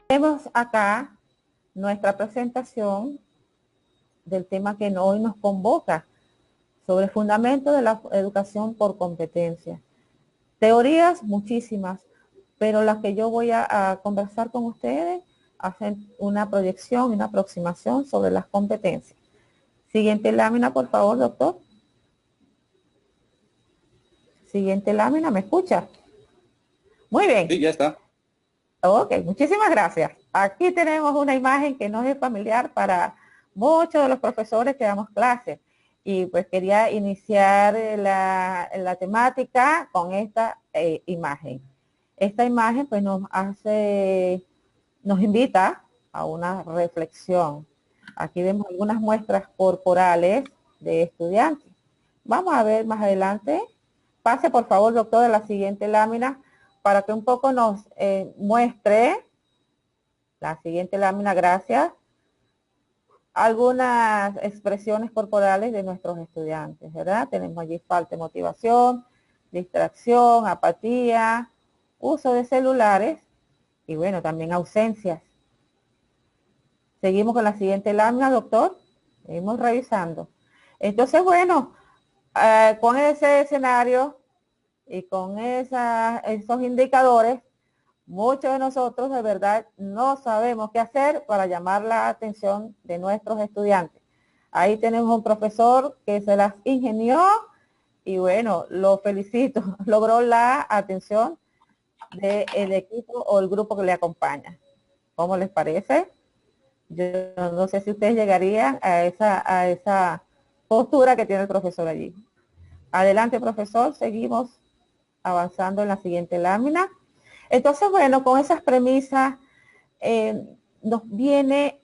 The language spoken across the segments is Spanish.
Tenemos acá nuestra presentación del tema que hoy nos convoca sobre el fundamento de la educación por competencia. Teorías muchísimas, pero las que yo voy a conversar con ustedes hacen una proyección y una aproximación sobre las competencias. Siguiente lámina, por favor, doctor. Siguiente lámina, ¿me escucha? Muy bien. Sí, ya está. Ok, muchísimas gracias. Aquí tenemos una imagen que nos es familiar para muchos de los profesores que damos clases. Y pues quería iniciar la temática con esta imagen. Esta imagen pues nos invita a una reflexión. Aquí vemos algunas muestras corporales de estudiantes. Vamos a ver más adelante. Pase por favor, doctor, a la siguiente lámina para que un poco nos muestre la siguiente lámina, gracias, algunas expresiones corporales de nuestros estudiantes, ¿verdad? Tenemos allí falta de motivación, distracción, apatía, uso de celulares y bueno, también ausencias. Seguimos con la siguiente lámina, doctor. Seguimos revisando. Entonces, bueno, con ese escenario y con esos indicadores, muchos de nosotros de verdad no sabemos qué hacer para llamar la atención de nuestros estudiantes. Ahí tenemos un profesor que se las ingenió y bueno, lo felicito, logró la atención del equipo o el grupo que le acompaña. ¿Cómo les parece? Yo no sé si ustedes llegarían a esa postura que tiene el profesor allí. Adelante, profesor, seguimos avanzando en la siguiente lámina. Entonces, bueno, con esas premisas nos viene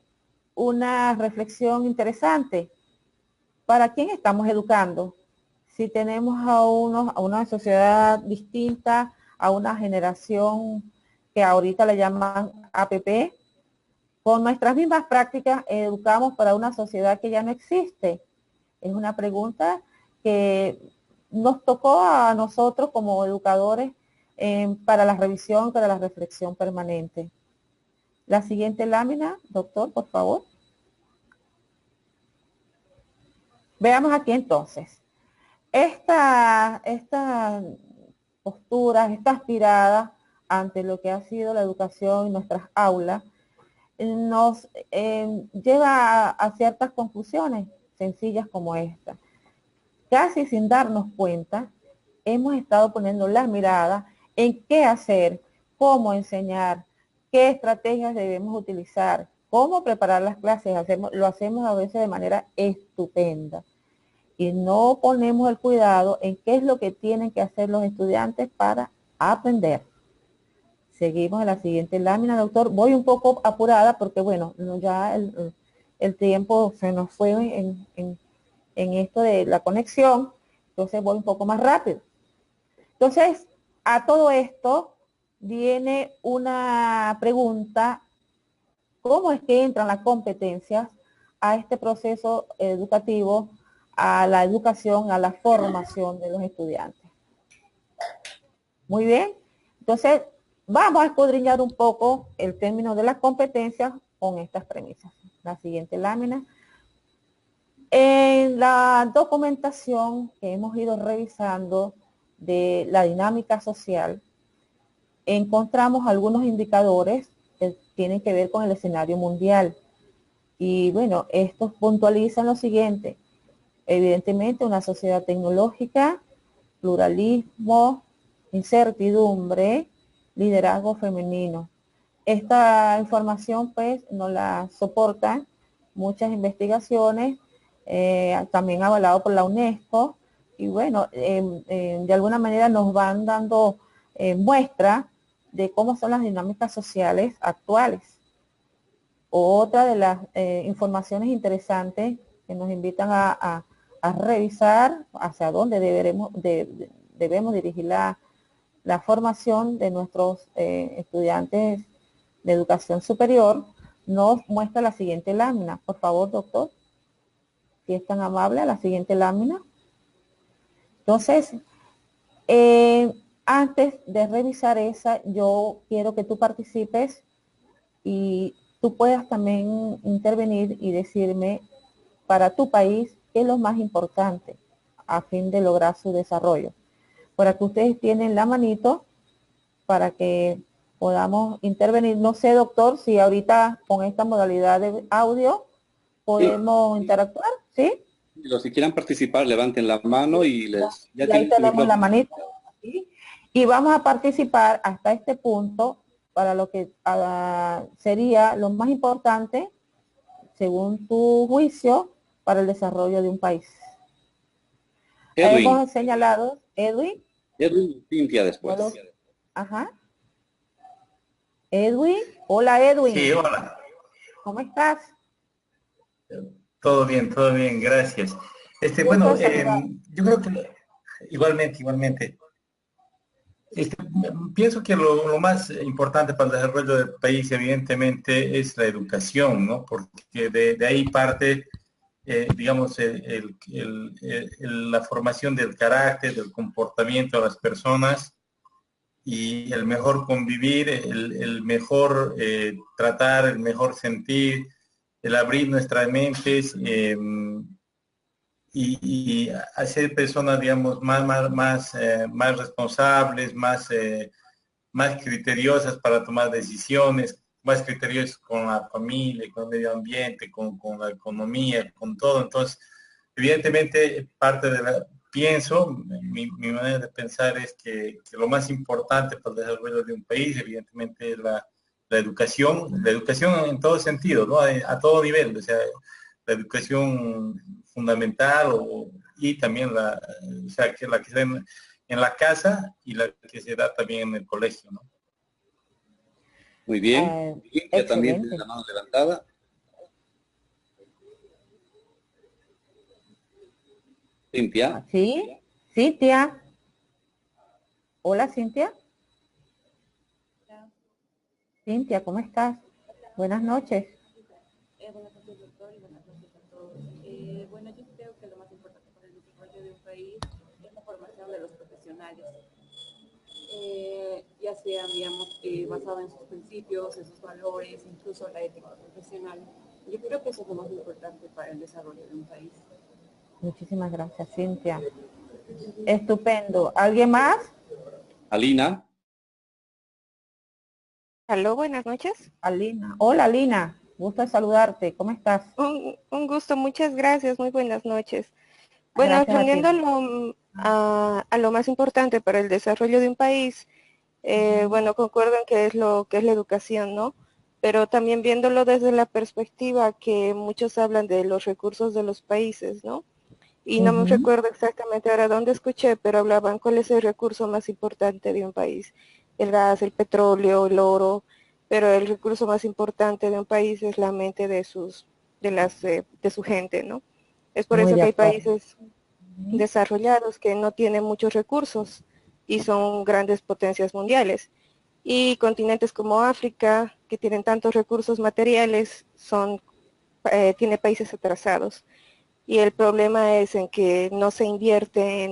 una reflexión interesante. ¿Para quién estamos educando? Si tenemos a una sociedad distinta, a una generación que ahorita le llaman APP, con nuestras mismas prácticas educamos para una sociedad que ya no existe. Es una pregunta que nos tocó a nosotros como educadores para la revisión, para la reflexión permanente. La siguiente lámina, doctor, por favor. Veamos aquí entonces. Esta postura, esta aspirada ante lo que ha sido la educación en nuestras aulas, nos lleva a ciertas conclusiones sencillas como esta. Casi sin darnos cuenta, hemos estado poniendo la mirada en qué hacer, cómo enseñar, qué estrategias debemos utilizar, cómo preparar las clases. Lo hacemos a veces de manera estupenda. Y no ponemos el cuidado en qué es lo que tienen que hacer los estudiantes para aprender. Seguimos en la siguiente lámina, doctor. Voy un poco apurada porque, bueno, ya el tiempo se nos fue en esto de la conexión, entonces voy un poco más rápido. Entonces, a todo esto viene una pregunta: ¿cómo es que entran las competencias a este proceso educativo, a la educación, a la formación de los estudiantes? Muy bien, entonces vamos a escudriñar un poco el término de las competencias con estas premisas. La siguiente lámina. En la documentación que hemos ido revisando de la dinámica social, encontramos algunos indicadores que tienen que ver con el escenario mundial. Y bueno, estos puntualizan lo siguiente: evidentemente una sociedad tecnológica, pluralismo, incertidumbre, liderazgo femenino. Esta información pues nos la soportan muchas investigaciones, también avalado por la UNESCO, y bueno, de alguna manera nos van dando muestra de cómo son las dinámicas sociales actuales. Otra de las informaciones interesantes que nos invitan a revisar hacia dónde debemos dirigir la formación de nuestros estudiantes de educación superior, nos muestra la siguiente lámina. Por favor, doctor. si es tan amable, a la siguiente lámina. Entonces, antes de revisar esa, yo quiero que tú participes y tú puedas también intervenir y decirme para tu país qué es lo más importante a fin de lograr su desarrollo. Por aquí ustedes tienen la manito para que podamos intervenir. No sé, doctor, si ahorita con esta modalidad de audio podemos interactuar, ¿sí? Los que quieran participar, levanten la mano y ya Y ahí tienen su tenemos la micrófono. manito, ¿sí? Y vamos a participar hasta este punto para lo que sería lo más importante, según tu juicio, para el desarrollo de un país. Edwin, Hemos señalado, Edwin, Edwin y Cintia no después. ajá, Edwin, hola Sí, Edwin, hola. ¿cómo estás? Todo bien, gracias. Gusto Bueno, de saludar. yo creo que igualmente. Pienso que lo más importante para el desarrollo del país, evidentemente, es la educación, ¿no? Porque de ahí parte, digamos, la formación del carácter, del comportamiento de las personas y el mejor convivir, el mejor tratar, el mejor sentir, el abrir nuestras mentes y hacer personas, digamos, más responsables, más criteriosas para tomar decisiones, más criteriosas con la familia, con el medio ambiente, con la economía, con todo. Entonces, evidentemente, pienso, mi manera de pensar es que lo más importante para el desarrollo de un país, evidentemente, es la educación en todo sentido, ¿no? A todo nivel, o sea, la educación fundamental y también o sea, que la que se da en la casa y la que se da también en el colegio, ¿no? Muy bien. Cintia también tiene Excelente. la mano levantada. Cintia. ¿Sí? Cintia. Hola, Cintia. Cintia, ¿cómo estás? Buenas noches. Buenas noches, doctor, y buenas noches a todos. Bueno, yo creo que lo más importante para el desarrollo de un país es la formación de los profesionales, ya sean, digamos, basado en sus principios, en sus valores, incluso la ética profesional. Yo creo que eso es lo más importante para el desarrollo de un país. Muchísimas gracias, Cintia. Estupendo. ¿Alguien más? Alina. Aló, buenas noches. Alina. Hola, Alina. Gusto de saludarte. ¿Cómo estás? Un gusto, muchas gracias, muy buenas noches. Bueno, Gracias a ti. atendiendo a lo más importante para el desarrollo de un país, bueno, concuerdo en que es lo que es la educación, ¿no? Pero también viéndolo desde la perspectiva que muchos hablan de los recursos de los países, ¿no? Y no me recuerdo exactamente ahora dónde escuché, pero hablaban cuál es el recurso más importante de un país. El gas, el petróleo, el oro, pero el recurso más importante de un país es la mente de su gente, ¿no? Es por Muy eso de que hay acuerdo. países desarrollados que no tienen muchos recursos y son grandes potencias mundiales. Y continentes como África, que tienen tantos recursos materiales, tiene países atrasados. Y el problema es en que no se invierte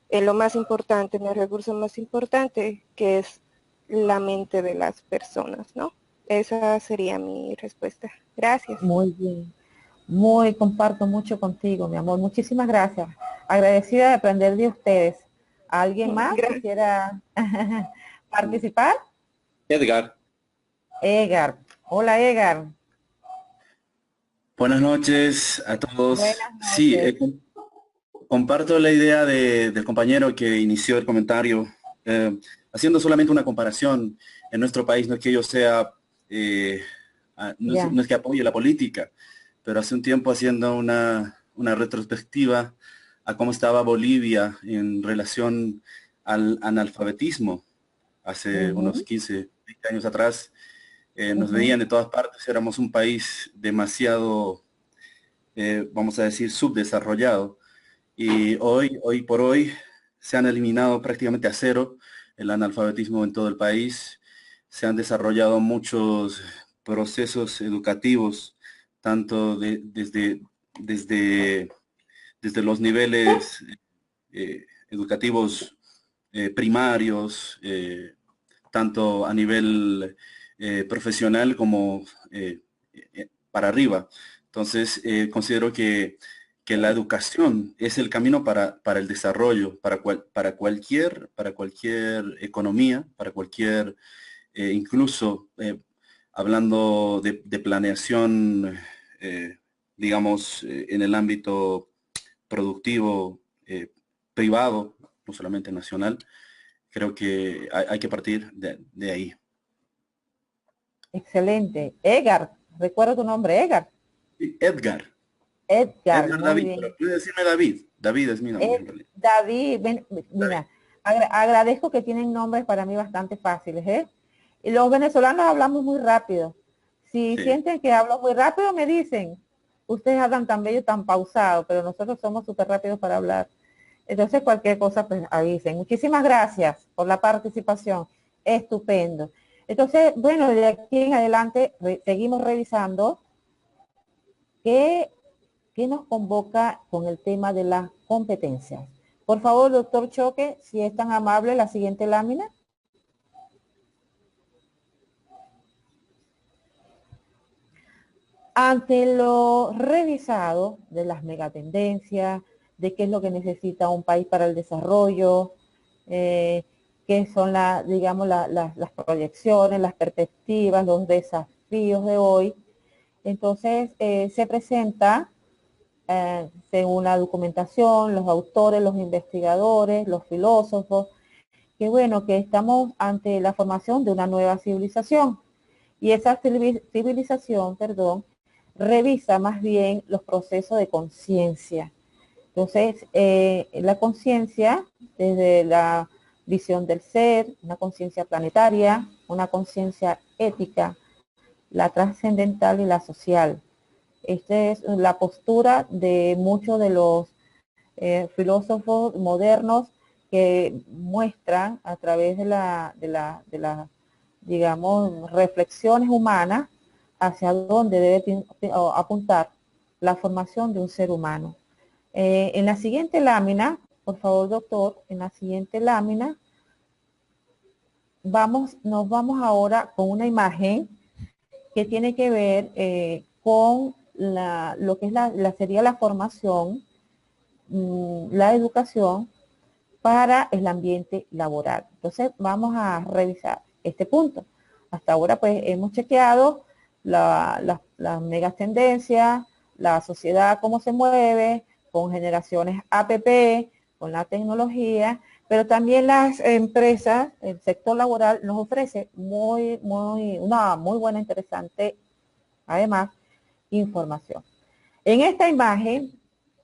en lo más importante, en el recurso más importante, que es la mente de las personas, ¿no? Esa sería mi respuesta. Gracias. Muy bien. Comparto mucho contigo, mi amor. Muchísimas gracias. Agradecida de aprender de ustedes. ¿Alguien más Gracias. quisiera participar? Edgar. Edgar. Hola, Edgar. Buenas noches a todos. Buenas Sí, noches. comparto la idea del compañero que inició el comentario, haciendo solamente una comparación. En nuestro país no es que yo sea, no es que apoye la política, pero hace un tiempo haciendo una retrospectiva a cómo estaba Bolivia en relación al analfabetismo hace unos 15, 20 años atrás. Nos veían de todas partes, éramos un país demasiado, vamos a decir, subdesarrollado. Y hoy por hoy se han eliminado prácticamente a cero el analfabetismo en todo el país. Se han desarrollado muchos procesos educativos, tanto desde desde los niveles educativos primarios, tanto a nivel profesional como para arriba. Entonces, considero que la educación es el camino para el desarrollo, para cualquier economía, para cualquier, incluso hablando de planeación, digamos, en el ámbito productivo privado, no solamente nacional, creo que hay que partir de ahí. Excelente. Edgar, recuerdo tu nombre, Edgar. Edgar. Edgar, muy David, bien. pero puede decirme David. David es mi nombre en realidad. David, mira, agradezco que tienen nombres para mí bastante fáciles, ¿eh? Y los venezolanos hablamos muy rápido. Si sienten que hablo muy rápido, me dicen. Ustedes hablan tan bello, tan pausado, pero nosotros somos súper rápidos para hablar. Entonces, cualquier cosa, pues avisen. Muchísimas gracias por la participación. Estupendo. Entonces, bueno, de aquí en adelante seguimos revisando qué nos convoca con el tema de las competencias. Por favor, doctor Choque, si es tan amable, la siguiente lámina. Ante lo revisado de las megatendencias, de qué es lo que necesita un país para el desarrollo, qué son digamos, las proyecciones, las perspectivas, los desafíos de hoy, entonces se presenta según la documentación, los autores, los investigadores, los filósofos, que bueno, que estamos ante la formación de una nueva civilización. Y esa civilización, revisa más bien los procesos de conciencia. Entonces, la conciencia, desde la visión del ser, una conciencia planetaria, una conciencia ética, la trascendental y la social. Esta es la postura de muchos de los filósofos modernos que muestran a través de la digamos, reflexiones humanas hacia dónde debe apuntar la formación de un ser humano. En la siguiente lámina, por favor, doctor, en la siguiente lámina, nos vamos ahora con una imagen que tiene que ver con lo que es sería la formación, la educación para el ambiente laboral. Entonces vamos a revisar este punto. Hasta ahora pues hemos chequeado las megas tendencias, la sociedad cómo se mueve, con generaciones APP, con la tecnología, pero también las empresas, el sector laboral nos ofrece una muy buena, interesante, además, información. En esta imagen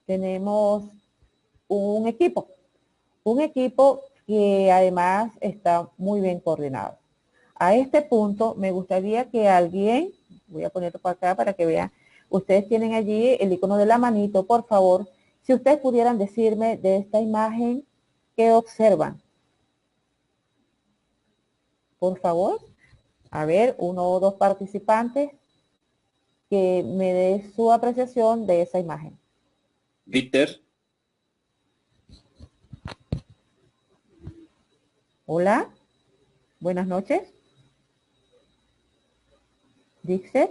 tenemos un equipo que además está muy bien coordinado. A este punto me gustaría que alguien, voy a ponerlo para acá para que vean, ustedes tienen allí el icono de la manito, por favor, si ustedes pudieran decirme de esta imagen, ¿qué observan? Por favor, a ver, 1 o 2 participantes que me dé su apreciación de esa imagen. Víctor. Hola, buenas noches. Dixer.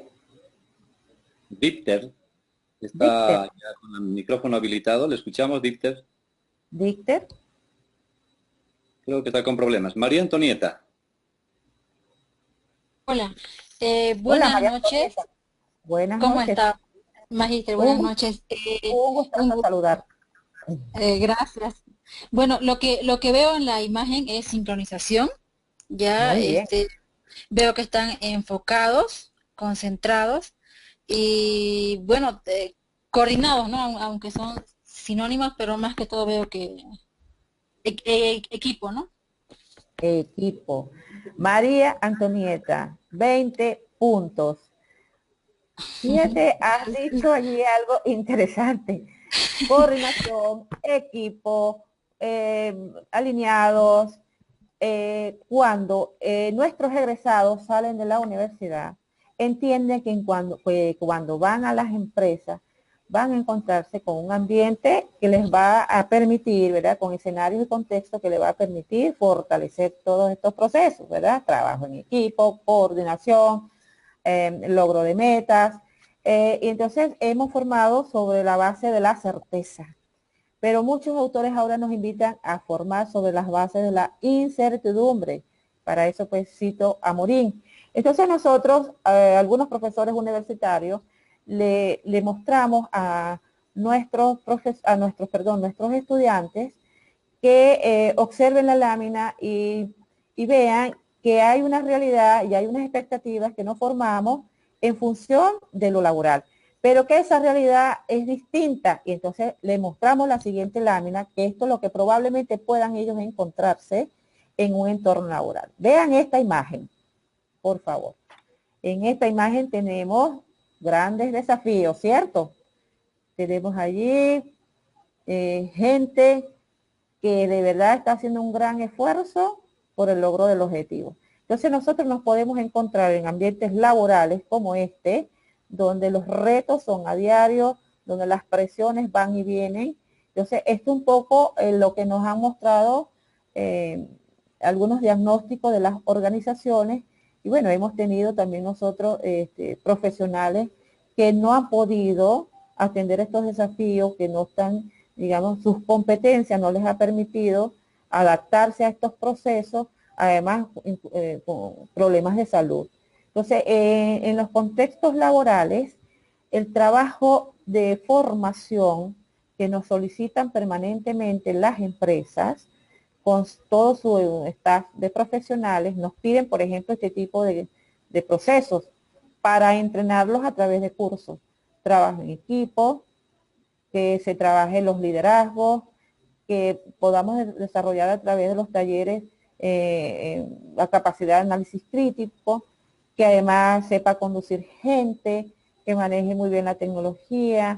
Víctor. Está ya con el micrófono habilitado. ¿Le escuchamos, Víctor? Víctor. Creo que está con problemas. María Antonieta. Hola, buenas noches. Buenas ¿Cómo noches. está, Magíster? Buenas noches. Un gusto saludar. Gracias. Bueno, lo que veo en la imagen es sincronización. Ya veo que están enfocados, concentrados y bueno, coordinados, ¿no? Aunque son sinónimos, pero más que todo veo que equipo, ¿no? Equipo. María Antonieta, 20 puntos. Fíjate, has dicho allí algo interesante. Coordinación, equipo, alineados. Cuando nuestros egresados salen de la universidad, entienden que cuando van a las empresas, van a encontrarse con un ambiente que les va a permitir, ¿verdad? Con escenarios y contextos que les va a permitir fortalecer todos estos procesos, ¿verdad? Trabajo en equipo, coordinación, logro de metas. Y entonces hemos formado sobre la base de la certeza. Pero muchos autores ahora nos invitan a formar sobre las bases de la incertidumbre. Para eso pues cito a Morín. Entonces nosotros, algunos profesores universitarios, le mostramos a nuestros estudiantes que observen la lámina y vean que hay una realidad y hay unas expectativas que nos formamos en función de lo laboral, pero que esa realidad es distinta, y entonces le mostramos la siguiente lámina, que esto es lo que probablemente puedan ellos encontrarse en un entorno laboral. Vean esta imagen, por favor. En esta imagen tenemos grandes desafíos, ¿cierto? Tenemos allí gente que de verdad está haciendo un gran esfuerzo por el logro del objetivo. Entonces nosotros nos podemos encontrar en ambientes laborales como este, donde los retos son a diario, donde las presiones van y vienen. Entonces esto es un poco lo que nos han mostrado algunos diagnósticos de las organizaciones. Y bueno, hemos tenido también nosotros profesionales que no han podido atender estos desafíos, que no están, digamos, sus competencias no les ha permitido adaptarse a estos procesos, además con problemas de salud. Entonces, en los contextos laborales, el trabajo de formación que nos solicitan permanentemente las empresas, con todo su staff de profesionales, nos piden, por ejemplo, este tipo de procesos para entrenarlos a través de cursos. Trabajo en equipo, que se trabaje los liderazgos, que podamos desarrollar a través de los talleres la capacidad de análisis crítico, que además sepa conducir gente, que maneje muy bien la tecnología.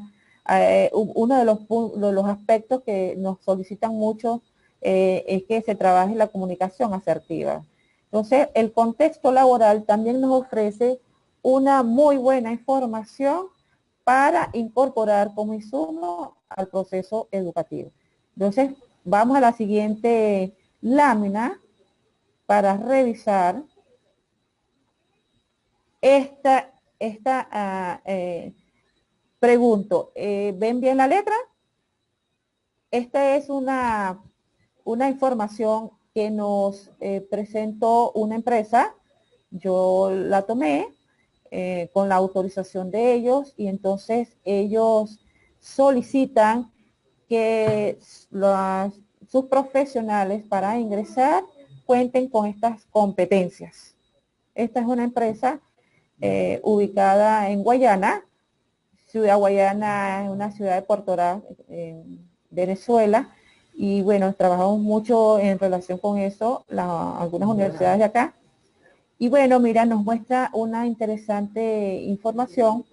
Uno de los aspectos que nos solicitan mucho es que se trabaje la comunicación asertiva. Entonces, el contexto laboral también nos ofrece una muy buena información para incorporar como insumo al proceso educativo. Entonces, vamos a la siguiente lámina para revisar pregunto, ¿ven bien la letra? Esta es una información que nos presentó una empresa. Yo la tomé con la autorización de ellos, y entonces ellos solicitan que sus profesionales para ingresar cuenten con estas competencias. Esta es una empresa ubicada en Guayana. Ciudad Guayana es una ciudad de Puerto Ordaz, en Venezuela, y bueno, trabajamos mucho en relación con eso, algunas universidades de acá. Y bueno, mira, nos muestra una interesante información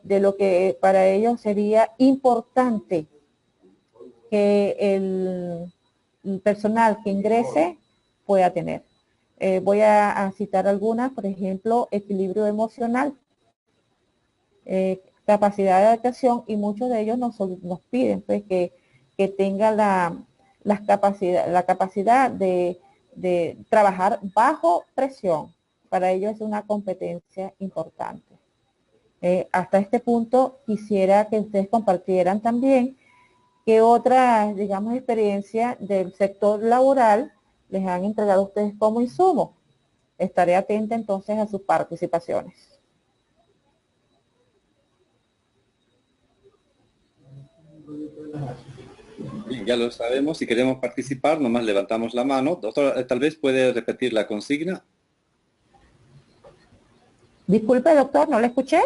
de lo que para ellos sería importante que el personal que ingrese pueda tener. Voy a citar algunas, por ejemplo, equilibrio emocional, capacidad de adaptación, y muchos de ellos nos piden pues, que tenga la capacidad de trabajar bajo presión. Para ellos es una competencia importante. Hasta este punto quisiera que ustedes compartieran también qué otras, digamos, experiencias del sector laboral les han entregado a ustedes como insumo. Estaré atenta entonces a sus participaciones. Bien, ya lo sabemos. Si queremos participar, nomás levantamos la mano. Doctor, tal vez puede repetir la consigna. Disculpe, doctor, ¿no le escuché?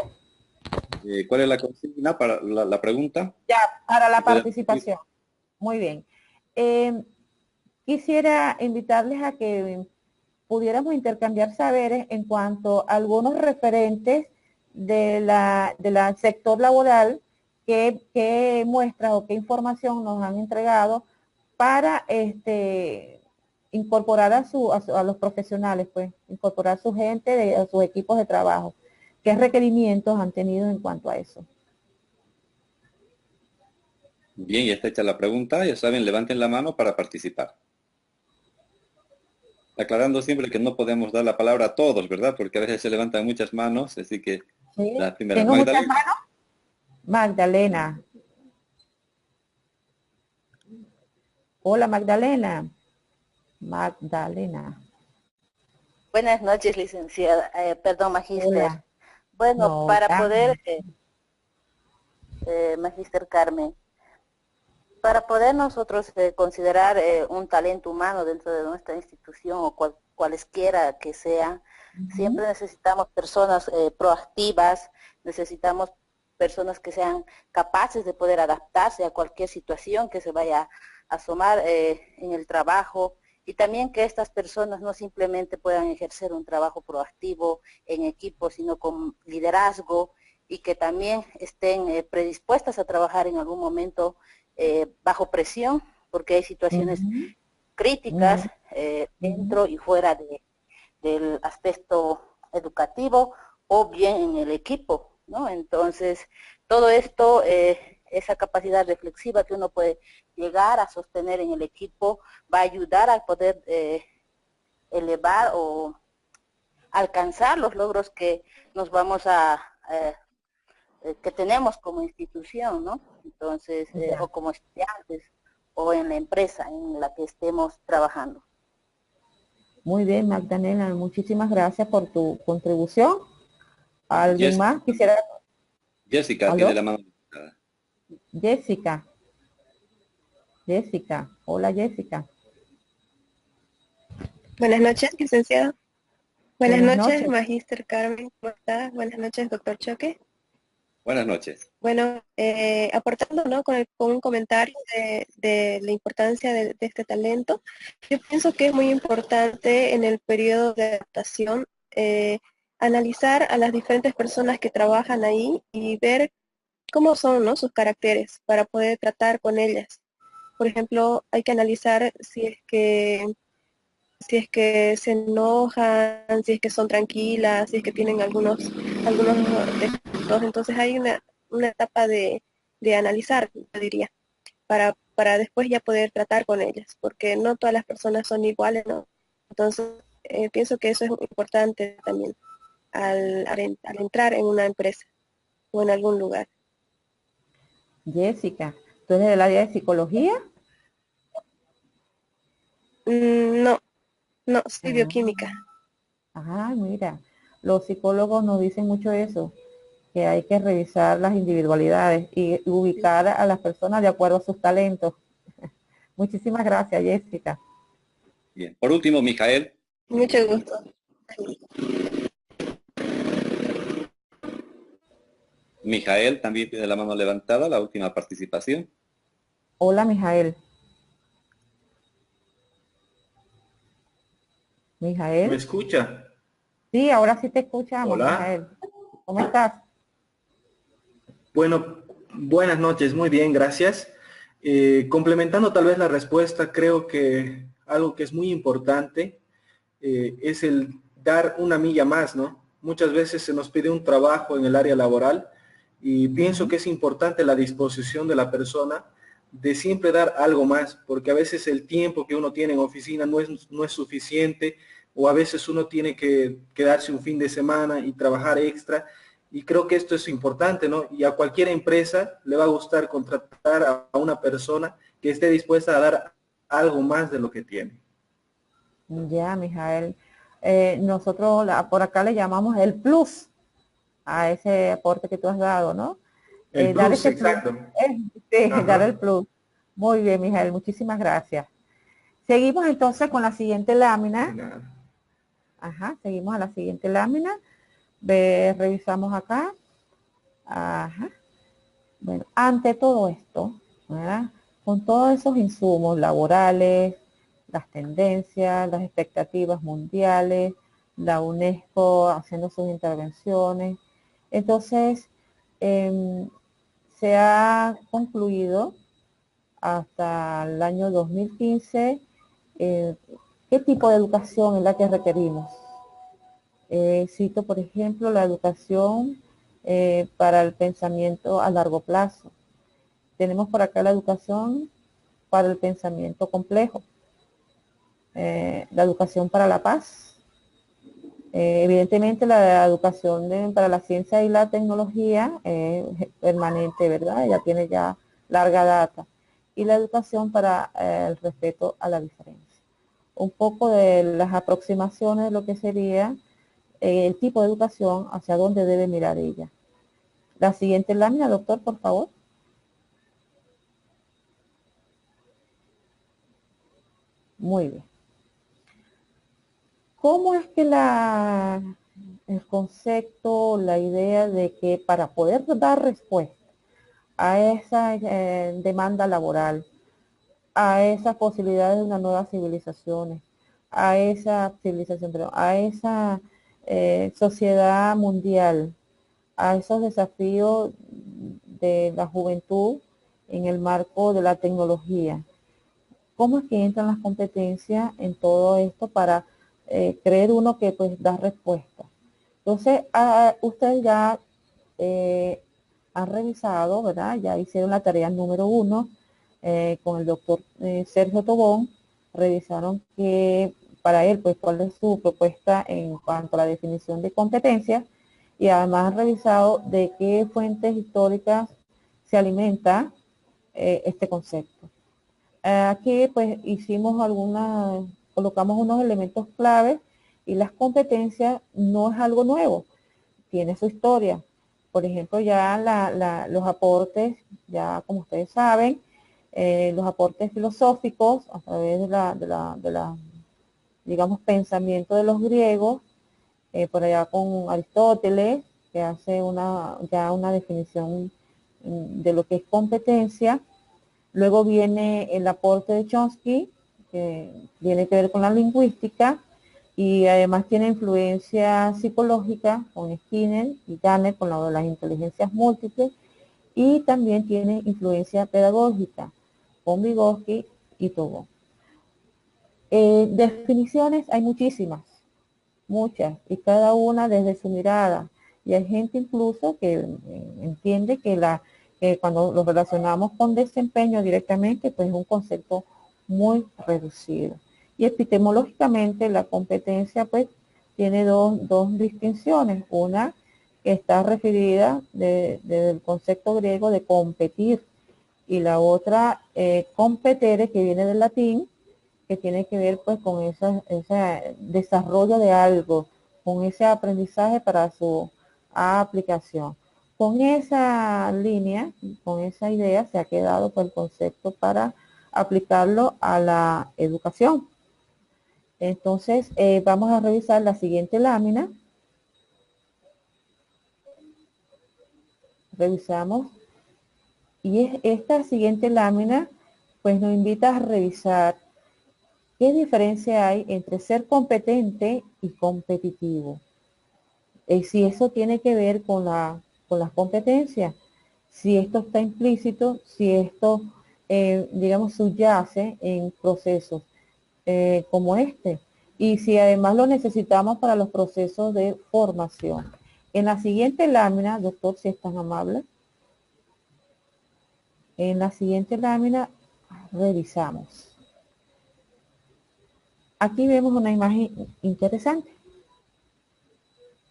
¿Cuál es la consigna para la pregunta? Ya, para la participación. Muy bien. Quisiera invitarles a que pudiéramos intercambiar saberes en cuanto a algunos referentes de la sector laboral, qué muestras o qué información nos han entregado para incorporar a los profesionales, pues, incorporar su gente, a sus equipos de trabajo. ¿Qué requerimientos han tenido en cuanto a eso? Bien, ya está hecha la pregunta. Ya saben, levanten la mano para participar. Aclarando siempre que no podemos dar la palabra a todos, ¿verdad? Porque a veces se levantan muchas manos, así que Sí. la primera, Tengo muchas Magdalena. manos. Magdalena. Hola, Magdalena. Magdalena. Buenas noches, licenciada, perdón, magíster. Hola. Bueno, No, para ya. poder, magíster Carmen, para poder nosotros considerar un talento humano dentro de nuestra institución o cualesquiera que sean, siempre necesitamos personas proactivas, necesitamos personas que sean capaces de poder adaptarse a cualquier situación que se vaya a asomar en el trabajo, y también que estas personas no simplemente puedan ejercer un trabajo proactivo en equipo, sino con liderazgo, y que también estén predispuestas a trabajar en algún momento bajo presión, porque hay situaciones críticas dentro y fuera del aspecto educativo o bien en el equipo, ¿no? Entonces, todo esto, esa capacidad reflexiva que uno puede llegar a sostener en el equipo, va a ayudar a poder elevar o alcanzar los logros que nos vamos a, que tenemos como institución, ¿no? Entonces, o como estudiantes, o en la empresa en la que estemos trabajando. Muy bien, Magdalena, muchísimas gracias por tu contribución. ¿Alguien más quisiera? Jessica ¿Aló? tiene la mano. Jessica. Jessica. Hola, Jessica. Buenas noches, licenciado. Buenas noches, noches. magíster Carmen. ¿Cómo está? Buenas noches, doctor Choque. Buenas noches. Bueno, aportando, ¿no?, con un comentario de la importancia de este talento, yo pienso que es muy importante en el periodo de adaptación analizar a las diferentes personas que trabajan ahí y ver cómo son, ¿no?, sus caracteres para poder tratar con ellas. Por ejemplo, hay que analizar si es que se enojan, si es que son tranquilas, si es que tienen algunos defectos. Entonces hay una etapa de analizar, yo diría, para después ya poder tratar con ellas, porque no todas las personas son iguales, ¿no? Entonces, pienso que eso es importante también al entrar en una empresa o en algún lugar. Jessica, ¿tú eres del área de psicología? No, soy bioquímica. Mira, los psicólogos nos dicen mucho eso, que hay que revisar las individualidades y ubicar a las personas de acuerdo a sus talentos. Muchísimas gracias, Jessica. Bien. Por último, Mijael. Mucho gusto. Mijael también tiene la mano levantada, la última participación. Hola, Mijael. Mijael. ¿Me escucha? Sí, ahora sí te escuchamos, Hola. Mijael. ¿Cómo estás? Bueno, buenas noches, muy bien, gracias. Complementando tal vez la respuesta, creo que algo que es muy importante es el dar una milla más, ¿no? Muchas veces se nos pide un trabajo en el área laboral y pienso que es importante la disposición de la persona de siempre dar algo más, porque a veces el tiempo que uno tiene en oficina no es suficiente, o a veces uno tiene que quedarse un fin de semana y trabajar extra. Y creo que esto es importante, ¿no? Y a cualquier empresa le va a gustar contratar a una persona que esté dispuesta a dar algo más de lo que tiene. Ya, Mijael. Nosotros por acá le llamamos el plus a ese aporte que tú has dado, ¿no? El Dar plus, ese exacto. sí, dar el plus. Muy bien, Mijael, muchísimas gracias. Seguimos entonces con la siguiente lámina. Ajá, seguimos a la siguiente lámina. Revisamos acá. Ajá. Bueno, ante todo esto, ¿verdad?, con todos esos insumos laborales, las tendencias, las expectativas mundiales, la UNESCO haciendo sus intervenciones, entonces se ha concluido hasta el año 2015 qué tipo de educación es la que requerimos. Cito, por ejemplo, la educación para el pensamiento a largo plazo, Tenemos por acá la educación para el pensamiento complejo, la educación para la paz, evidentemente la educación para la ciencia y la tecnología es permanente, ¿verdad? Ya tiene ya larga data. Y la educación para el respeto a la diferencia. Un poco de las aproximaciones de lo que sería el tipo de educación, hacia dónde debe mirar ella. La siguiente lámina, doctor, por favor. Muy bien. ¿Cómo es que el concepto, la idea de que para poder dar respuesta a esa demanda laboral, a esas posibilidades de una nueva civilización, a esa civilización, pero a esa sociedad mundial, a esos desafíos de la juventud en el marco de la tecnología? ¿Cómo es que entran las competencias en todo esto para creer uno que pues da respuesta? Entonces, ustedes ya han revisado, ¿verdad? Ya hicieron la tarea número 1 con el doctor Sergio Tobón. Revisaron que para él, pues, cuál es su propuesta en cuanto a la definición de competencias, y además han revisado de qué fuentes históricas se alimenta este concepto. Aquí pues colocamos unos elementos claves, y las competencias no es algo nuevo, tiene su historia. Por ejemplo, ya los aportes, ya como ustedes saben, los aportes filosóficos a través de la digamos, pensamiento de los griegos, por allá con Aristóteles, que hace ya una definición de lo que es competencia. Luego viene el aporte de Chomsky, que tiene que ver con la lingüística, y además tiene influencia psicológica con Skinner y Gannett con lo de las inteligencias múltiples, y también tiene influencia pedagógica con Vygotsky y Tobón. Definiciones hay muchísimas, muchas, y cada una desde su mirada. Y hay gente incluso que entiende que cuando lo relacionamos con desempeño directamente, pues es un concepto muy reducido. Y epistemológicamente la competencia pues tiene dos distinciones. Una que está referida desde el concepto griego de competir, y la otra competere, que viene del latín, que tiene que ver pues con ese desarrollo de algo, con ese aprendizaje para su aplicación. Con esa línea, con esa idea, se ha quedado pues el concepto para aplicarlo a la educación. Entonces, vamos a revisar la siguiente lámina. Revisamos. Y esta siguiente lámina pues nos invita a revisar qué diferencia hay entre ser competente y competitivo. Si eso tiene que ver con las competencias, si esto está implícito, si esto, digamos, subyace en procesos como este, y si además lo necesitamos para los procesos de formación. En la siguiente lámina, doctor, si es tan amable, en la siguiente lámina revisamos. Aquí vemos una imagen interesante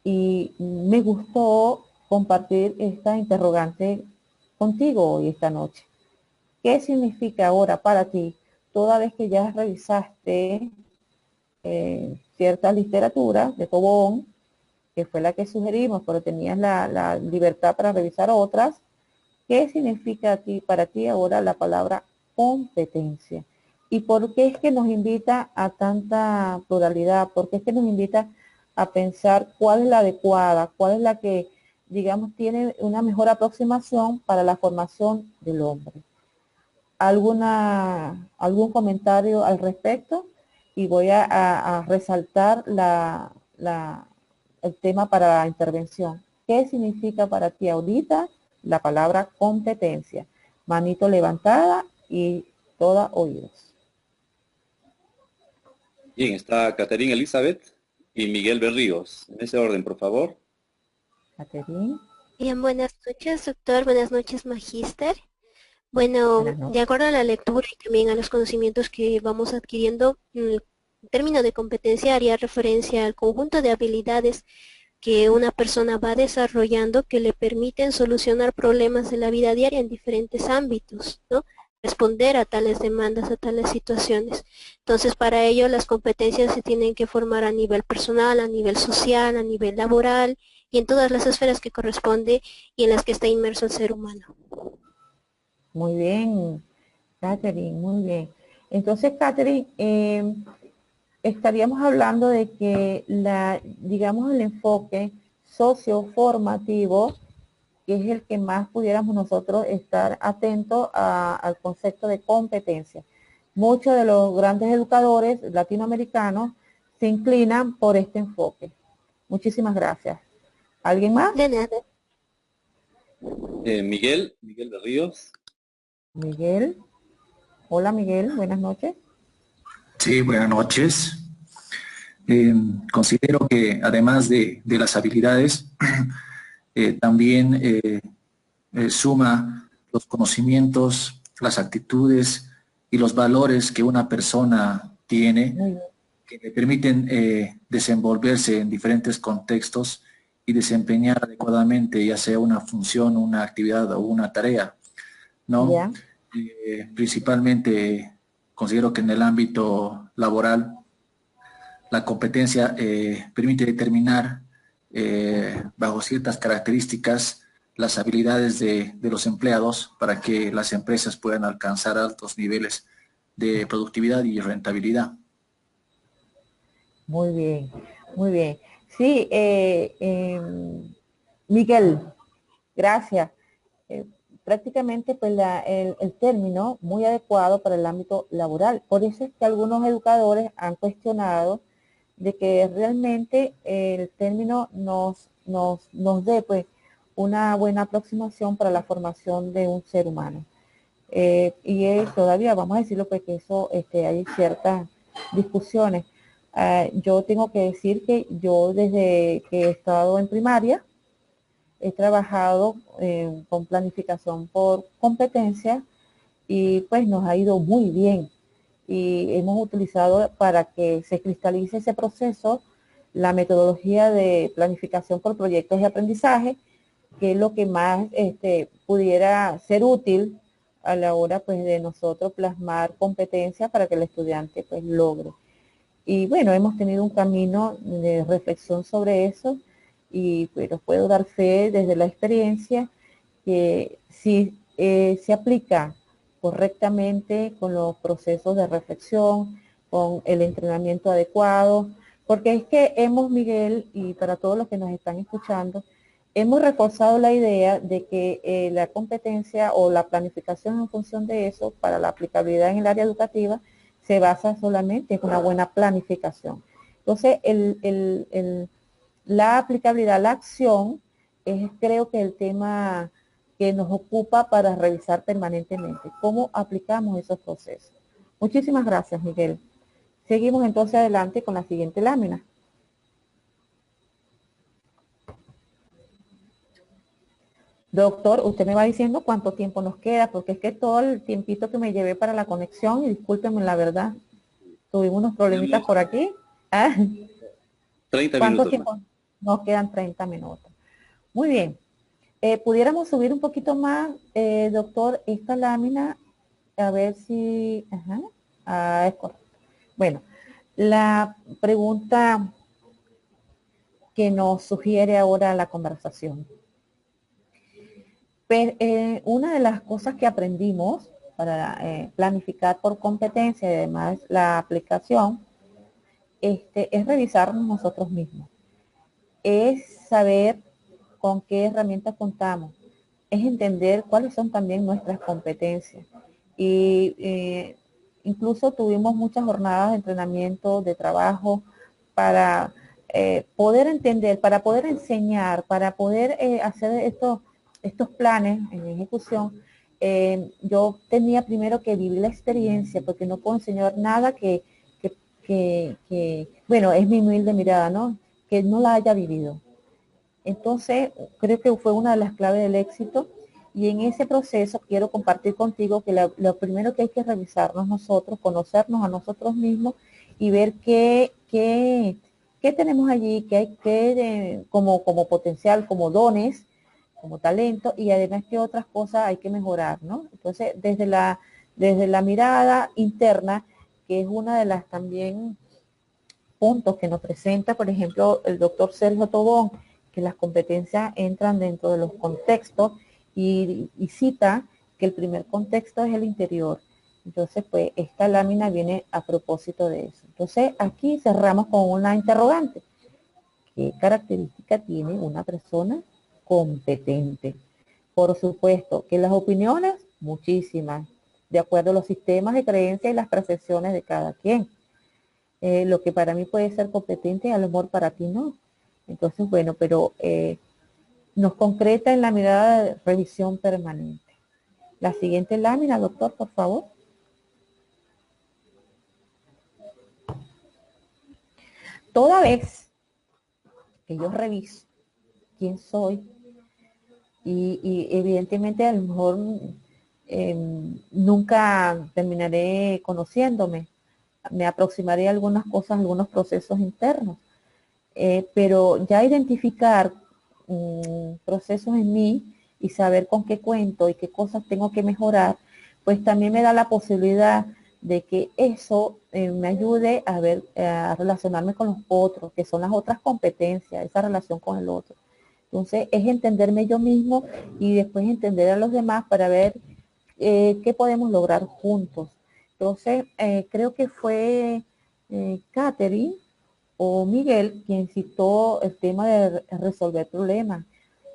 y me gustó compartir esta interrogante contigo hoy, esta noche. ¿Qué significa ahora para ti, toda vez que ya revisaste cierta literatura de Tobón, que fue la que sugerimos, pero tenías la libertad para revisar otras? ¿Qué significa para ti ahora la palabra competencia? ¿Y por qué es que nos invita a tanta pluralidad? ¿Por qué es que nos invita a pensar cuál es la adecuada, cuál es la que, digamos, tiene una mejor aproximación para la formación del hombre? ¿Algún comentario al respecto? Y voy a resaltar el tema para la intervención. ¿Qué significa para ti ahorita la palabra competencia? Manito levantada y toda oídos. Bien, está Caterina Elizabeth y Miguel Berríos. En ese orden, por favor. Caterina. Bien, buenas noches, doctor. Buenas noches, magíster. Bueno, Buenas de noches. acuerdo a la lectura y también a los conocimientos que vamos adquiriendo, el término de competencia haría referencia al conjunto de habilidades que una persona va desarrollando que le permiten solucionar problemas de la vida diaria en diferentes ámbitos, ¿no? Responder a tales demandas, a tales situaciones. Entonces, para ello, las competencias se tienen que formar a nivel personal, a nivel social, a nivel laboral y en todas las esferas que corresponde y en las que está inmerso el ser humano. Muy bien, Catherine, muy bien. Entonces, Catherine, estaríamos hablando de que digamos, el enfoque socioformativo, que es el que más pudiéramos nosotros estar atentos al concepto de competencia. Muchos de los grandes educadores latinoamericanos se inclinan por este enfoque. Muchísimas gracias. ¿Alguien más? De nada. Miguel de Ríos. Miguel. Hola Miguel, buenas noches. Sí, buenas noches. Considero que además de las habilidades, también suma los conocimientos, las actitudes y los valores que una persona tiene, que le permiten desenvolverse en diferentes contextos y desempeñar adecuadamente, ya sea una función, una actividad o una tarea, ¿no? Ya. Principalmente considero que en el ámbito laboral la competencia permite determinar bajo ciertas características las habilidades de los empleados para que las empresas puedan alcanzar altos niveles de productividad y rentabilidad. Muy bien, muy bien. Sí, Miguel, gracias. Prácticamente pues el término muy adecuado para el ámbito laboral. Por eso es que algunos educadores han cuestionado de que realmente el término nos dé pues una buena aproximación para la formación de un ser humano. Todavía vamos a decirlo pues que eso hay ciertas discusiones. Yo tengo que decir que yo desde que he estado en primaria he trabajado con planificación por competencia y pues nos ha ido muy bien y hemos utilizado para que se cristalice ese proceso la metodología de planificación por proyectos de aprendizaje, que es lo que más pudiera ser útil a la hora pues de nosotros plasmar competencias para que el estudiante pues logre. Y bueno, hemos tenido un camino de reflexión sobre eso y pues puedo dar fe desde la experiencia que si se aplica correctamente con los procesos de reflexión, con el entrenamiento adecuado, porque es que hemos, Miguel, y para todos los que nos están escuchando, hemos reforzado la idea de que la competencia o la planificación en función de eso para la aplicabilidad en el área educativa se basa solamente en una buena planificación. Entonces, la aplicabilidad, la acción, es creo que el tema que nos ocupa para revisar permanentemente cómo aplicamos esos procesos. Muchísimas gracias, Miguel. Seguimos entonces adelante con la siguiente lámina. Doctor, usted me va diciendo cuánto tiempo nos queda, porque es que todo el tiempito que me llevé para la conexión, y discúlpenme la verdad, tuvimos unos problemitas por aquí. 30 ¿Cuánto minutos tiempo? más. Nos quedan 30 minutos. Muy bien. ¿Pudiéramos subir un poquito más, doctor, esta lámina? A ver si... es correcto. Bueno, la pregunta que nos sugiere ahora la conversación. Una de las cosas que aprendimos para planificar por competencia y además la aplicación es revisarnos nosotros mismos. Es saber con qué herramientas contamos. Es entender cuáles son también nuestras competencias. Y incluso tuvimos muchas jornadas de entrenamiento, de trabajo, para poder entender, para poder enseñar, para poder hacer estos planes en ejecución. Yo tenía primero que vivir la experiencia, porque no puedo enseñar nada que bueno, es mi humilde mirada, ¿no? Que no la haya vivido. Entonces, creo que fue una de las claves del éxito Y en ese proceso quiero compartir contigo que lo primero que hay que revisarnos nosotros, conocernos a nosotros mismos y ver qué tenemos allí, qué hay como potencial, como dones, como talento, y además qué otras cosas hay que mejorar, ¿no? Entonces, desde la mirada interna, que es una de las también puntos que nos presenta, por ejemplo, el doctor Sergio Tobón, que las competencias entran dentro de los contextos y cita que el primer contexto es el interior. Entonces, pues, esta lámina viene a propósito de eso. Entonces, aquí cerramos con una interrogante. ¿Qué característica tiene una persona competente? Por supuesto, que las opiniones, muchísimas, de acuerdo a los sistemas de creencia y las percepciones de cada quien. Lo que para mí puede ser competente, a lo mejor para ti no. Entonces, bueno, pero nos concreta en la mirada de revisión permanente. La siguiente lámina, doctor, por favor. Toda vez que yo reviso quién soy, y evidentemente a lo mejor nunca terminaré conociéndome, me aproximaré a algunas cosas, algunos procesos internos, pero ya identificar procesos en mí y saber con qué cuento y qué cosas tengo que mejorar, pues también me da la posibilidad de que eso me ayude a a relacionarme con los otros, que son las otras competencias, esa relación con el otro. Entonces es entenderme yo mismo y después entender a los demás para ver qué podemos lograr juntos. Entonces creo que fue Catherine o Miguel quien citó el tema de resolver problemas,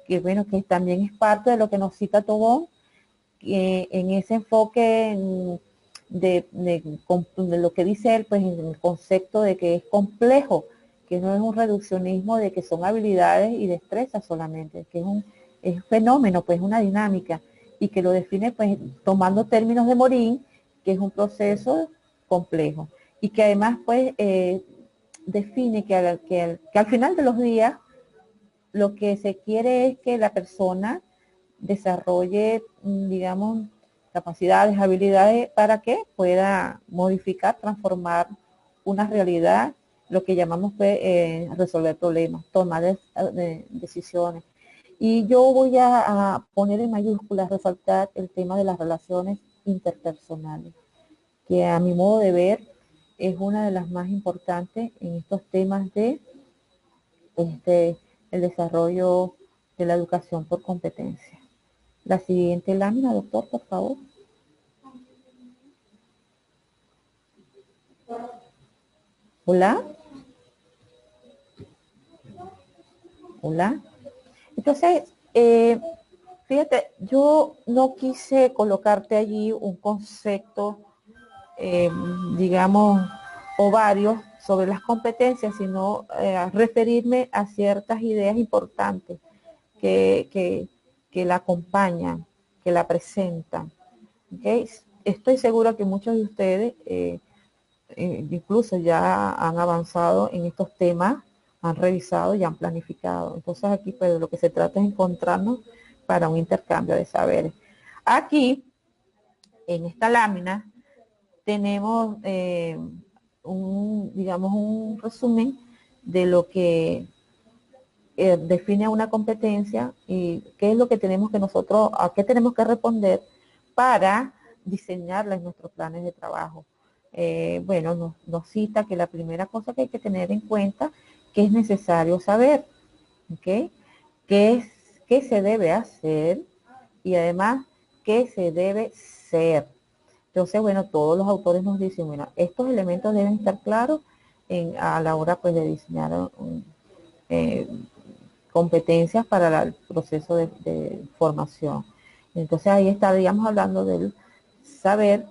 que bueno, que también es parte de lo que nos cita Tobón, en ese enfoque de lo que dice él, pues en el concepto de que es complejo, que no es un reduccionismo de que son habilidades y destrezas solamente, que es un fenómeno, pues una dinámica, y que lo define pues tomando términos de Morín, que es un proceso complejo, y que además pues define que al final de los días lo que se quiere es que la persona desarrolle, digamos, capacidades, habilidades para que pueda modificar, transformar una realidad, lo que llamamos resolver problemas, tomar decisiones. Y yo voy a poner en mayúsculas, resaltar el tema de las relaciones interpersonales, que a mi modo de ver es una de las más importantes en estos temas de el desarrollo de la educación por competencia. La siguiente lámina, doctor, por favor. Hola. Hola. Entonces, fíjate, yo no quise colocarte allí un concepto, digamos, o varios sobre las competencias, sino referirme a ciertas ideas importantes que la acompañan, que la presentan. ¿Okay? Estoy segura que muchos de ustedes incluso ya han avanzado en estos temas, han revisado y han planificado. Entonces aquí pues de lo que se trata es encontrarnos para un intercambio de saberes. Aquí, en esta lámina, tenemos digamos, un resumen de lo que define una competencia y qué es lo que tenemos que nosotros, a qué tenemos que responder para diseñarla en nuestros planes de trabajo. Bueno, nos cita que la primera cosa que hay que tener en cuenta, que es necesario saber, ¿ok? ¿Qué se debe hacer? Y además, ¿qué se debe ser? Entonces, bueno, todos los autores nos dicen, bueno, estos elementos deben estar claros a la hora pues de diseñar competencias para el proceso de formación. Entonces ahí estaríamos hablando del saber,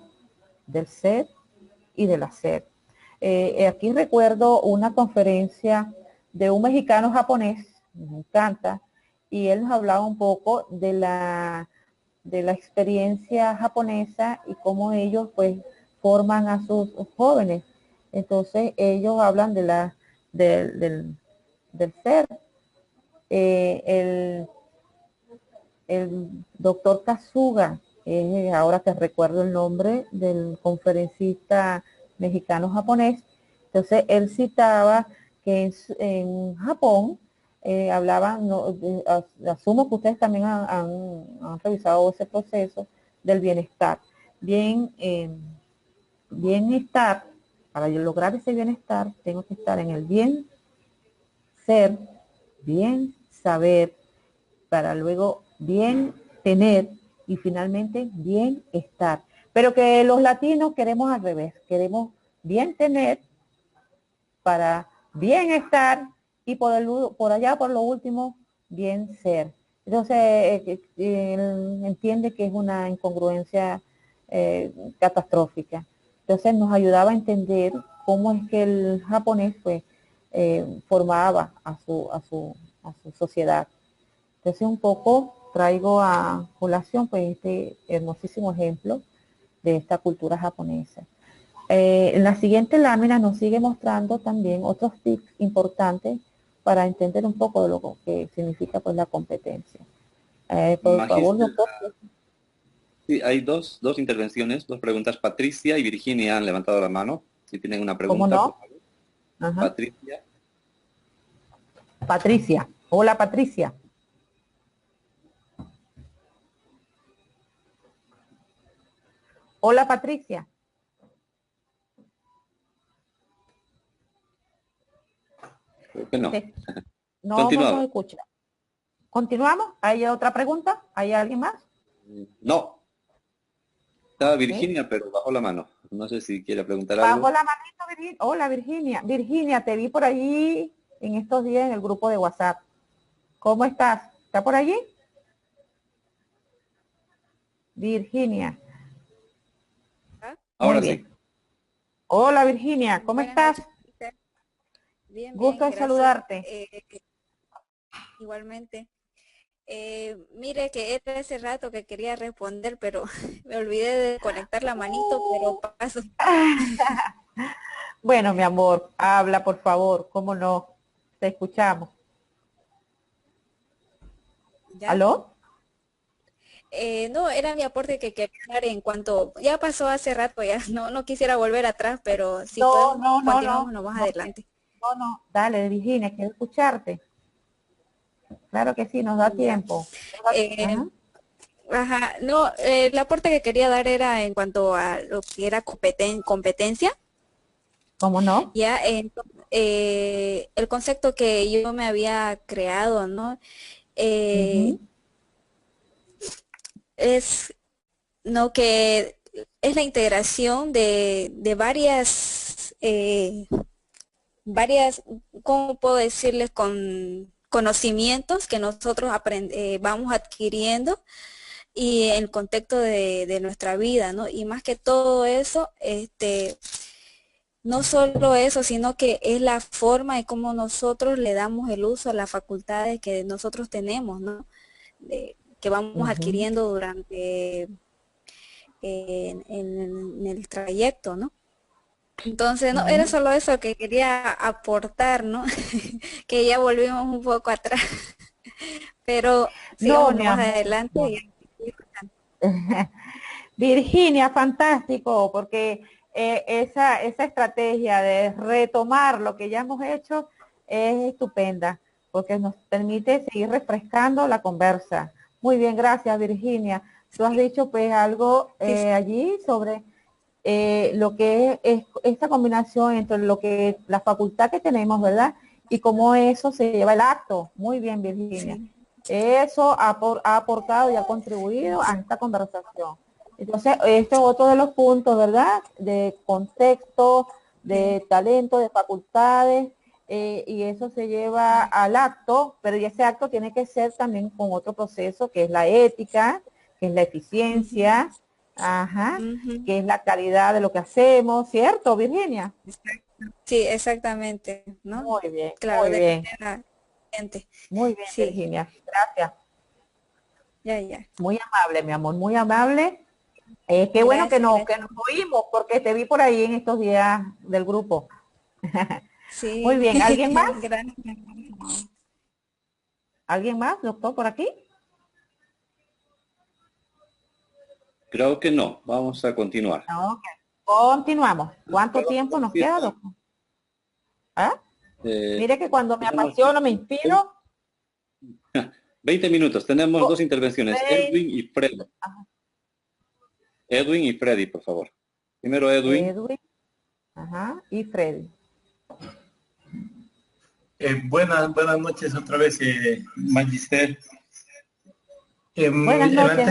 del ser y del hacer. Aquí recuerdo una conferencia de un mexicano japonés, me encanta, y él nos hablaba un poco de la experiencia japonesa y cómo ellos pues forman a sus jóvenes. Entonces ellos hablan del ser. el doctor Kasuga, ahora te recuerdo el nombre del conferencista mexicano-japonés. Entonces él citaba que en Japón hablaban, asumo que ustedes también han revisado ese proceso del bienestar. Bienestar, para yo lograr ese bienestar, tengo que estar en el bien ser, bien saber, para luego bien tener y finalmente bien estar. Pero que los latinos queremos al revés, queremos bien tener para bien estar y por allá, por lo último, bien ser. Entonces, él entiende que es una incongruencia catastrófica. Entonces, nos ayudaba a entender cómo es que el japonés pues formaba a su sociedad. Entonces, un poco traigo a colación pues este hermosísimo ejemplo de esta cultura japonesa. En la siguiente lámina nos sigue mostrando también otros tips importantes para entender un poco de lo que significa pues la competencia. Por favor, doctor. Sí, hay dos intervenciones, dos preguntas. Patricia y Virginia han levantado la mano. Si tienen una pregunta, ¿cómo no? por favor. Ajá. Patricia. Patricia. Hola, Patricia. Hola, Patricia. Creo que no. Sí. No nos escucha. ¿Continuamos? ¿Hay otra pregunta? ¿Hay alguien más? No. Estaba Virginia, pero bajó la mano. No sé si quiere preguntar algo. Bajó la manito, Virginia. Hola, Virginia. Virginia, te vi por allí en estos días en el grupo de WhatsApp. ¿Cómo estás? ¿Está por allí? Virginia. Ahora sí. Hola, Virginia. ¿Cómo estás? Bien, Gusto en saludarte. Igualmente. Mire que era hace rato que quería responder, pero me olvidé de conectar la manito, pero paso. Bueno, mi amor, habla por favor, ¿cómo no? Te escuchamos. ¿Ya? ¿Aló? No, era mi aporte que quería dar en cuanto, ya pasó hace rato, ya no quisiera volver atrás, pero si podemos, continuamos más adelante. No, dale, Virginia, quiero escucharte. Claro que sí, nos da tiempo. No, el aporte que quería dar era en cuanto a lo que era competencia. ¿Cómo no? Ya, el concepto que yo me había creado, ¿no? Es, ¿no? Que es la integración de varias, ¿cómo puedo decirles? Con conocimientos que nosotros vamos adquiriendo y en el contexto de nuestra vida, ¿no? Y más que todo eso, no solo eso, sino que es la forma de cómo nosotros le damos el uso a las facultades que nosotros tenemos, ¿no? Que vamos adquiriendo durante en el trayecto, ¿no? Entonces, no, era solo eso que quería aportar, ¿no? Que ya volvimos un poco atrás. Pero sigamos más adelante. Virginia, fantástico, porque esa estrategia de retomar lo que ya hemos hecho es estupenda, porque nos permite seguir refrescando la conversa. Muy bien, gracias, Virginia. Tú has dicho pues algo allí sobre lo que es esta combinación entre lo que la facultad que tenemos, ¿verdad? Y cómo eso se lleva el acto. Muy bien, Virginia. Sí. Eso ha aportado y ha contribuido a esta conversación. Entonces, este es otro de los puntos, ¿verdad? De contexto, de talento, de facultades, y eso se lleva al acto, pero ese acto tiene que ser también con otro proceso, que es la ética, que es la eficiencia, que es la calidad de lo que hacemos, ¿cierto, Virginia? Sí, exactamente, ¿no? Muy bien, claro, muy bien. Muy bien, sí. Virginia, gracias. Ya. Muy amable, mi amor, muy amable. Qué bueno que nos oímos, porque te vi por ahí en estos días del grupo. Sí. Muy bien, ¿alguien más? Gracias. ¿Alguien más, doctor, por aquí? Creo que no. Vamos a continuar. Ok. Continuamos. ¿Cuánto tiempo nos queda, doctor? ¿Ah? Mire que cuando me apasiono, me inspiro. 20 minutos. Tenemos dos intervenciones, 20. Edwin y Freddy. Ajá. Edwin y Freddy, por favor. Primero Edwin. Ajá. Y Freddy. Buenas noches otra vez, Magister. Buenas noches.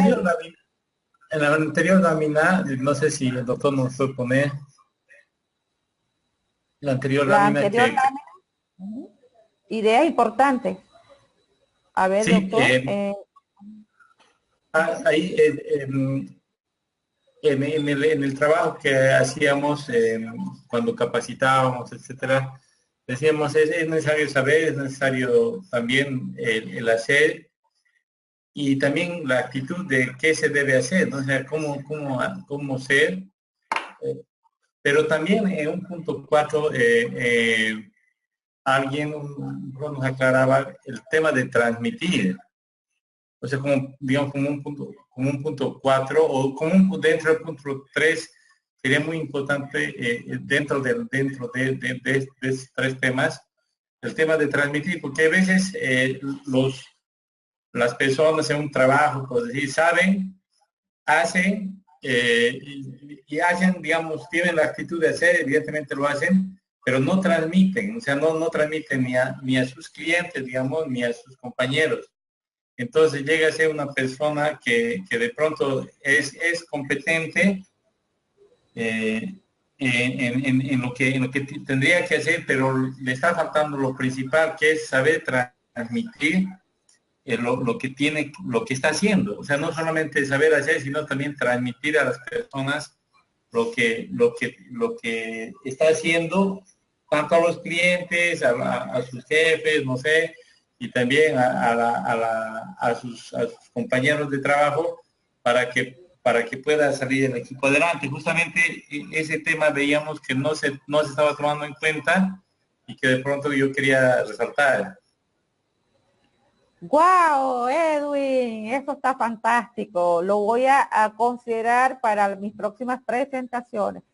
En la anterior lámina, no sé si el doctor nos puede poner la anterior lámina. Idea importante. A ver, sí, doctor. Ahí, en el trabajo que hacíamos cuando capacitábamos, etcétera, decíamos es necesario saber, es necesario también el hacer y también la actitud de qué se debe hacer, ¿no? O sea, cómo ser. Pero también en un punto 4 alguien nos aclaraba el tema de transmitir. O sea, como, digamos, como un punto 4 o dentro del punto 3 sería muy importante dentro de estos tres temas, el tema de transmitir, porque a veces las personas en un trabajo, por decir, saben, hacen y hacen, digamos, tienen la actitud de hacer, evidentemente lo hacen, pero no transmiten, o sea, no transmiten ni a sus clientes, digamos, ni a sus compañeros. Entonces llega a ser una persona que de pronto es competente en lo que tendría que hacer, pero le está faltando lo principal, que es saber transmitir lo que está haciendo. O sea, no solamente saber hacer, sino también transmitir a las personas lo que está haciendo, tanto a los clientes, a sus jefes, no sé, y también a sus compañeros de trabajo para que pueda salir el equipo adelante. Justamente ese tema veíamos que no se estaba tomando en cuenta y que de pronto yo quería resaltar. ¡Guau, Edwin! Eso está fantástico. Lo voy a considerar para mis próximas presentaciones.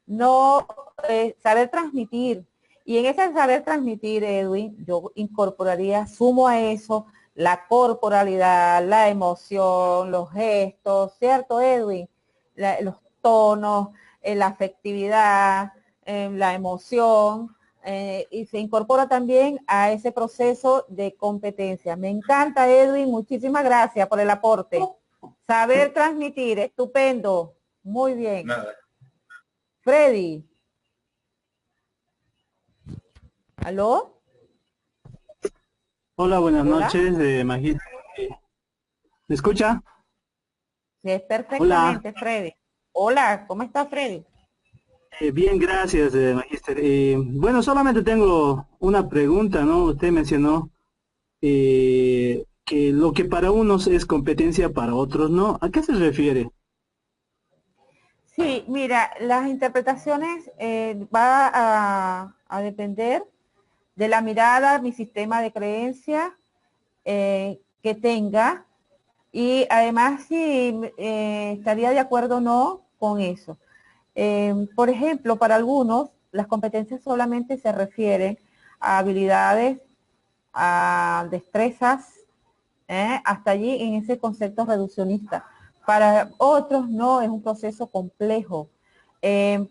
No, saber transmitir. Y en ese saber transmitir, Edwin, yo incorporaría, sumo a eso, la corporalidad, la emoción, los gestos, ¿cierto, Edwin? Los tonos, la afectividad, la emoción. Y se incorpora también a ese proceso de competencia. Me encanta, Edwin, muchísimas gracias por el aporte. Saber transmitir, estupendo, muy bien. Nada. Freddy. ¿Aló? Hola, buenas noches, Magíster. ¿Me escucha? Sí, perfectamente, Hola. Freddy. Hola, ¿cómo está, Freddy? Bien, gracias, Magíster. Bueno, solamente tengo una pregunta, ¿no? Usted mencionó que lo que para unos es competencia, para otros no. ¿A qué se refiere? Sí, mira, las interpretaciones va a depender de la mirada, mi sistema de creencia que tenga y además si estaría de acuerdo o no con eso. Por ejemplo, para algunos, las competencias solamente se refieren a habilidades, a destrezas, hasta allí en ese concepto reduccionista. Para otros no, es un proceso complejo.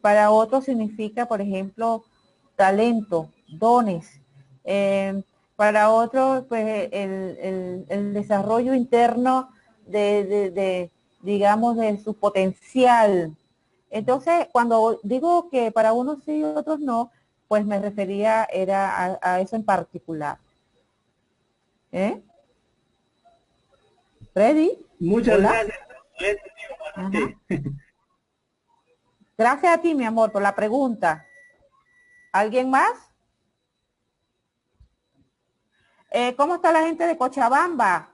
Para otros significa, por ejemplo, talento, dones. Para otros, pues, el desarrollo interno digamos, de su potencial. Entonces, cuando digo que para unos sí y otros no, pues me refería a eso en particular. ¿Freddy? Muchas ¿Hola? gracias. Gracias a ti, mi amor, por la pregunta. ¿Alguien más? ¿Cómo está la gente de Cochabamba?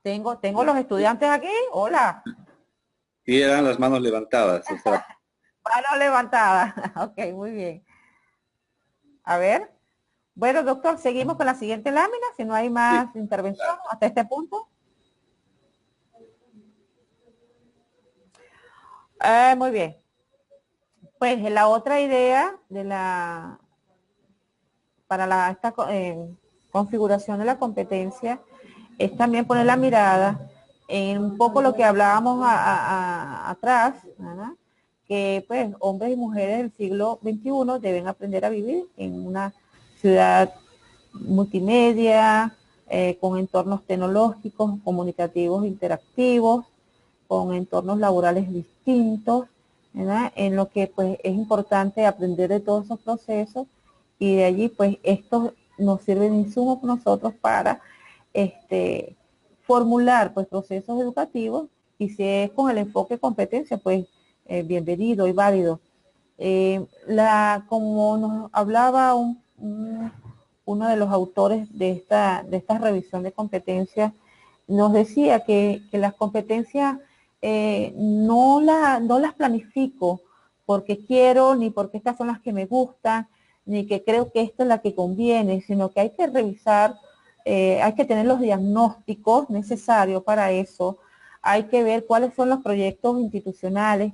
Tengo los estudiantes aquí. Hola. Sí, eran las manos levantadas. O sea, Mano levantada. Ok, muy bien. A ver. Bueno, doctor, seguimos con la siguiente lámina, si no hay más intervención hasta este punto. Muy bien. Pues la otra idea de para esta configuración de la competencia es también poner la mirada en un poco lo que hablábamos atrás, ¿verdad? Que pues hombres y mujeres del siglo XXI deben aprender a vivir en una ciudad multimedia, con entornos tecnológicos, comunicativos, interactivos, con entornos laborales distintos, ¿verdad? En lo que pues es importante aprender de todos esos procesos, y de allí pues esto nos sirve de insumo para nosotros para formular pues procesos educativos, y si es con el enfoque de competencia, pues bienvenido y válido. Como nos hablaba uno de los autores de esta revisión de competencias, nos decía que las competencias no las planifico porque quiero, ni porque estas son las que me gustan, ni que creo que esta es la que conviene, sino que hay que revisar, hay que tener los diagnósticos necesarios para eso, hay que ver cuáles son los proyectos institucionales.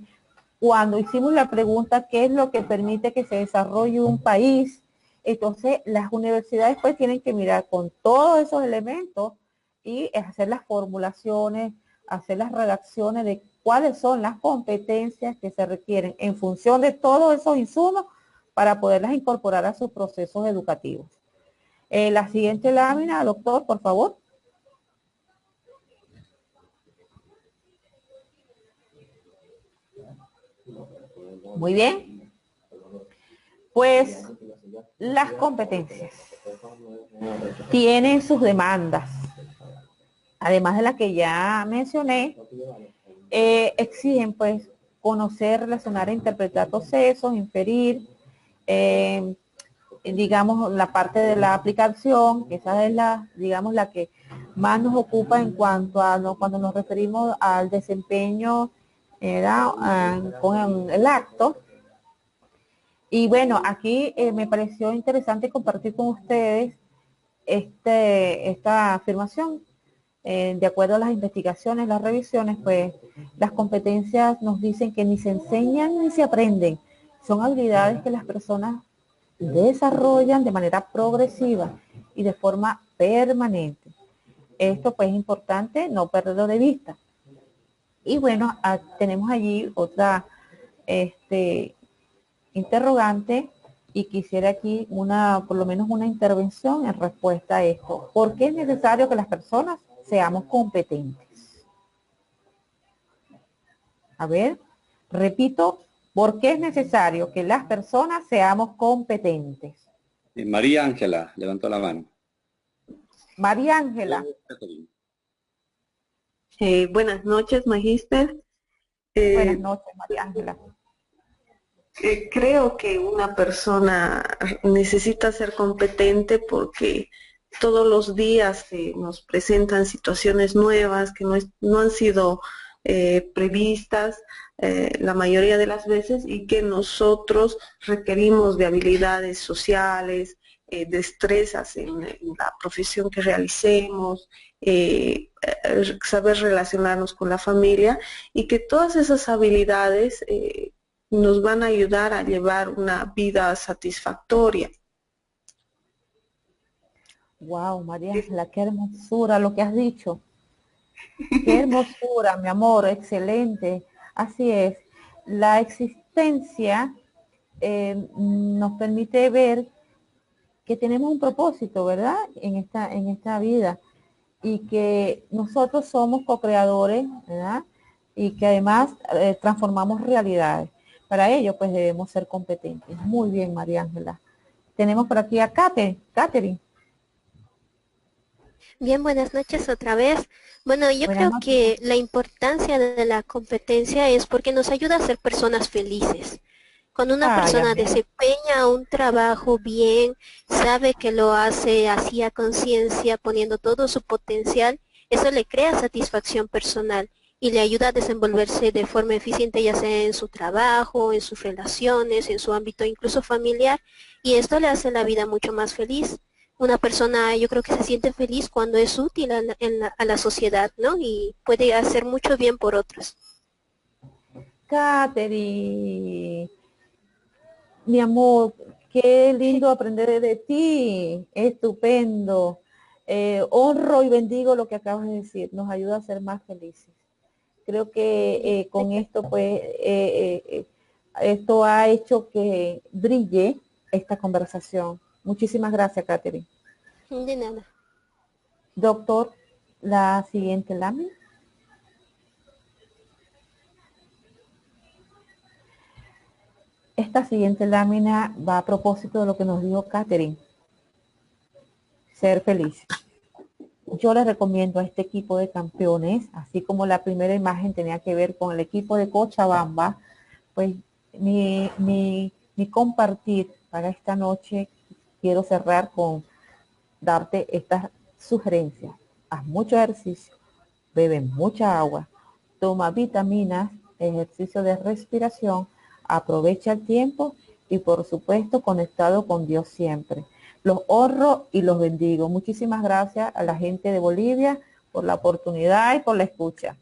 Cuando hicimos la pregunta, ¿qué es lo que permite que se desarrolle un país? Entonces, las universidades pues tienen que mirar con todos esos elementos y hacer las formulaciones, hacer las redacciones de cuáles son las competencias que se requieren en función de todos esos insumos para poderlas incorporar a sus procesos educativos. La siguiente lámina, doctor, por favor. Muy bien. Pues las competencias tienen sus demandas. Además de las que ya mencioné, exigen pues conocer, relacionar e interpretar procesos, inferir, digamos, la parte de la aplicación, que esa es digamos, la que más nos ocupa en cuanto a cuando nos referimos al desempeño con el acto. Y bueno, aquí me pareció interesante compartir con ustedes esta afirmación. De acuerdo a las investigaciones, las revisiones, pues las competencias nos dicen que ni se enseñan ni se aprenden. Son habilidades que las personas desarrollan de manera progresiva y de forma permanente. Esto pues es importante no perderlo de vista. Y bueno, tenemos allí otra interrogante, y quisiera aquí por lo menos una intervención en respuesta a esto. ¿Por qué es necesario que las personas seamos competentes? A ver, repito, ¿por qué es necesario que las personas seamos competentes? María Ángela levantó la mano. María Ángela. Buenas noches, magíster. Buenas noches, María Ángela. Creo que una persona necesita ser competente porque todos los días nos presentan situaciones nuevas que no han sido previstas la mayoría de las veces, y que nosotros requerimos de habilidades sociales, destrezas en la profesión que realicemos, saber relacionarnos con la familia, y que todas esas habilidades nos van a ayudar a llevar una vida satisfactoria. Wow, María Ángela, qué hermosura lo que has dicho. Qué hermosura, mi amor, excelente. Así es. La existencia nos permite ver que tenemos un propósito, ¿verdad? En esta vida, y que nosotros somos co-creadores, ¿verdad? Y que además transformamos realidades. Para ello, pues debemos ser competentes. Muy bien, María Ángela. Tenemos por aquí a Catherine. Bien, buenas noches otra vez. Bueno, yo creo que la importancia de la competencia es porque nos ayuda a ser personas felices. Cuando una persona desempeña un trabajo bien, sabe que lo hace así a conciencia, poniendo todo su potencial, eso le crea satisfacción personal. y le ayuda a desenvolverse de forma eficiente, ya sea en su trabajo, en sus relaciones, en su ámbito incluso familiar, y esto le hace la vida mucho más feliz. Una persona, yo creo que se siente feliz cuando es útil a la sociedad, ¿no? Y puede hacer mucho bien por otros. Katherine, mi amor, qué lindo aprender de ti, estupendo. Honro y bendigo lo que acabas de decir, nos ayuda a ser más felices. Creo que con esto, pues, esto ha hecho que brille esta conversación. Muchísimas gracias, Katherine. De nada. Doctor, la siguiente lámina. Esta siguiente lámina va a propósito de lo que nos dijo Katherine. Ser feliz. Yo les recomiendo a este equipo de campeones, así como la primera imagen tenía que ver con el equipo de Cochabamba, pues mi compartir para esta noche, quiero cerrar con darte estas sugerencias. Haz mucho ejercicio, bebe mucha agua, toma vitaminas, ejercicio de respiración, aprovecha el tiempo y por supuesto conectado con Dios siempre. Los honro y los bendigo. Muchísimas gracias a la gente de Bolivia por la oportunidad y por la escucha.